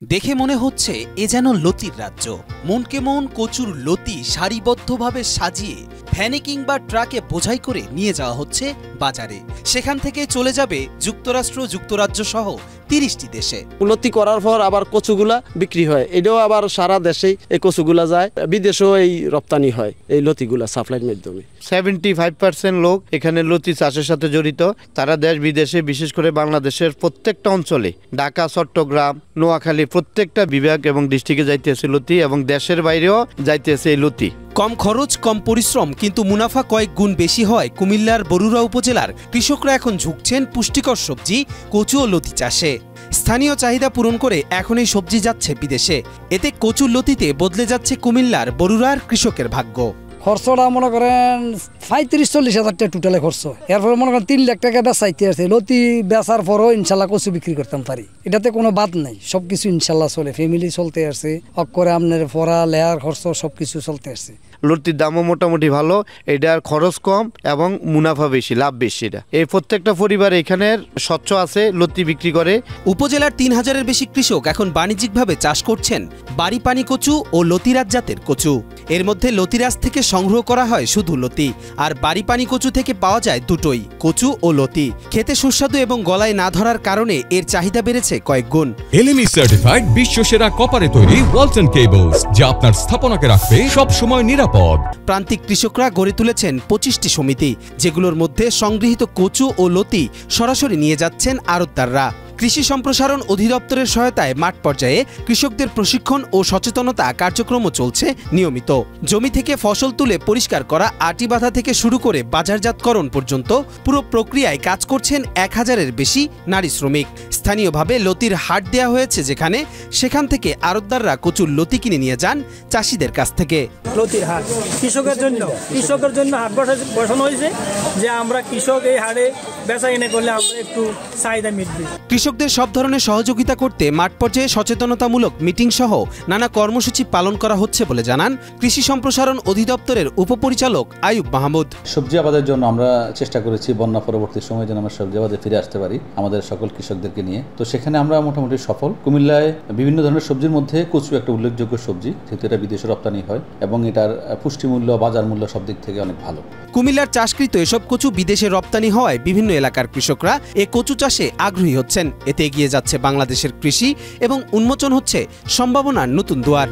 দেখে মনে হচ্ছে এ যেন লতির রাজ্য। মনকে মন কচুর লতি সারিবদ্ধভাবে সাজিয়ে ভ্যানে কিংবা ট্রাকে বোঝাই করে নিয়ে যাওয়া হচ্ছে বাজারে। সেখান থেকে চলে যাবে যুক্তরাষ্ট্র, যুক্তরাজ্য সহ 30টি দেশে। লতি করার পর আবার কচুগুলা বিক্রি হয়, এটাও আবার সারা দেশেই এই কচুগুলা যায়, বিদেশেও এই রপ্তানি হয় এই লতিগুলা সাপ্লাইয়ের মাধ্যমে। 75% লোক এখানে লতি চাষের সাথে জড়িত। তারা দেশ বিদেশে, বিশেষ করে বাংলাদেশের প্রত্যেকটা অঞ্চলে, ঢাকা, চট্টগ্রাম, নোয়াখালী প্রত্যেকটা বিভাগ এবং ডিস্ট্রিক্টে যাইতেছে লতি, এবং দেশের বাইরেও যাইতেছে এই লতি। কম খরচ, কম পরিশ্রম, কিন্তু মুনাফা কয়েক গুণ বেশি হয় কুমিল্লার বরুড়া উপজেলার কৃষকরা এখন ঝুঁকছেন পুষ্টিকর সবজি, কচু ও লতি চাষে। স্থানীয় চাহিদা পূরণ করে এখন এই সবজি যাচ্ছে বিদেশে। এতে কচুর লতিতে বদলে যাচ্ছে কুমিল্লার বরুড়ার কৃষকের ভাগ্য। খরচটা মনে করেন 35-40 হাজার টাকা টোটালে খরচ। এরপরে মনে করেন 3 লাখ টাকা বেচাইতে আছে। লতি বেচার পরও ইনশাল্লাহ কচু বিক্রি করতাম পারি, এটাতে কোনো বাদ নাই। সবকিছু ইনশাল্লাহ চলে, ফ্যামিলি চলতে আসছে, করে আপনার পড়া লেয়ার খরচ সবকিছু চলতে আসছে। লতির দামও মোটামুটি ভালো, এটার খরচ কম এবং মুনাফা বেশি, লাভ বেশি। এটা এই প্রত্যেকটা পরিবার এখানের স্বচ্ছ আছে, লতি বিক্রি করে। উপজেলার 3000-এর বেশি কৃষক এখন বাণিজ্যিকভাবে চাষ করছেন বাড়িপানি কচু ও লতিরাজ জাতের কচু। এর মধ্যে লতিরাজ থেকে সংগ্রহ করা হয় শুধু লতি, আর বাড়িপানি কচু থেকে পাওয়া যায় দুটোই, কচু ও লতি। খেতে সুস্বাদু এবং গলায় না ধরার কারণে এর চাহিদা বেড়েছে কয়েক গুণ। এলএমই সার্টিফাইড বিশ্বসেরা কপারে তৈরি ওয়ালটন কেবলস, যা আপনার স্থাপনাকে রাখবে সব সময় নিরাপদ। প্রান্তিক কৃষকরা গড়ে তুলেছেন 25টি সমিতি, যেগুলোর মধ্যে সংগৃহীত কচু ও লতি সরাসরি নিয়ে যাচ্ছেন আড়তদাররা। কৃষি সম্প্রসারণ অধিদপ্তরের সহায়তায় মাঠ পর্যায়ে কৃষকদের প্রশিক্ষণ ও সচেতনতা কার্যক্রমও চলছে নিয়মিত। জমি থেকে ফসল তুলে পরিষ্কার করা, আটি বাঁধা থেকে শুরু করে বাজারজাতকরণ পর্যন্ত পুরো প্রক্রিয়ায় কাজ করছেন 1000-এর বেশি নারী শ্রমিক। স্থানীয়ভাবে লতির হাট দেওয়া হয়েছে যেখানে, সেখান থেকে আড়তদাররা কচুর লতি কিনে নিয়ে যান চাষিদের কাছ থেকে। লতির হাট কৃষকের জন্য হাট বসানো হয়েছে, যে আমরা কৃষক এই হাটে বেচা কিনে করলে আমরা একটু চাহিদা মিটবে। কৃষকদের সব ধরনের সহযোগিতা করতে মাঠ পর্যায়ে সচেতনতামূলক মিটিং সহ নানা কর্মসূচি পালন করা হচ্ছে বলে জানান কৃষি সম্প্রসারণ অধিদপ্তরের উপপরিচালক আয়ুব মাহমুদ। সবজি আবাদের জন্য আমরা চেষ্টা করেছি বন্যা পরবর্তী সময়ে যেন আমরা সবজি আবাদে ফিরে আসতে পারি আমাদের সকল কৃষকদেরকে নিয়ে। তো সেখানে আমরা মোটামুটি সফল। কুমিল্লায় বিভিন্ন ধরনের সবজির মধ্যে কচু একটা উল্লেখযোগ্য সবজি, যেহেতু এটা বিদেশে রপ্তানি হয় এবং এটার পুষ্টিমূল্য, বাজার মূল্য সব দিক থেকে অনেক ভালো। কুমিল্লার চাষকৃত এসব কচু বিদেশে রপ্তানি হওয়ায় বিভিন্ন এলাকার কৃষকরা এ কচু চাষে আগ্রহী হচ্ছেন। এতে এগিয়ে যাচ্ছে বাংলাদেশের কৃষি এবং উন্মোচন হচ্ছে সম্ভাবনার নতুন দুয়ার।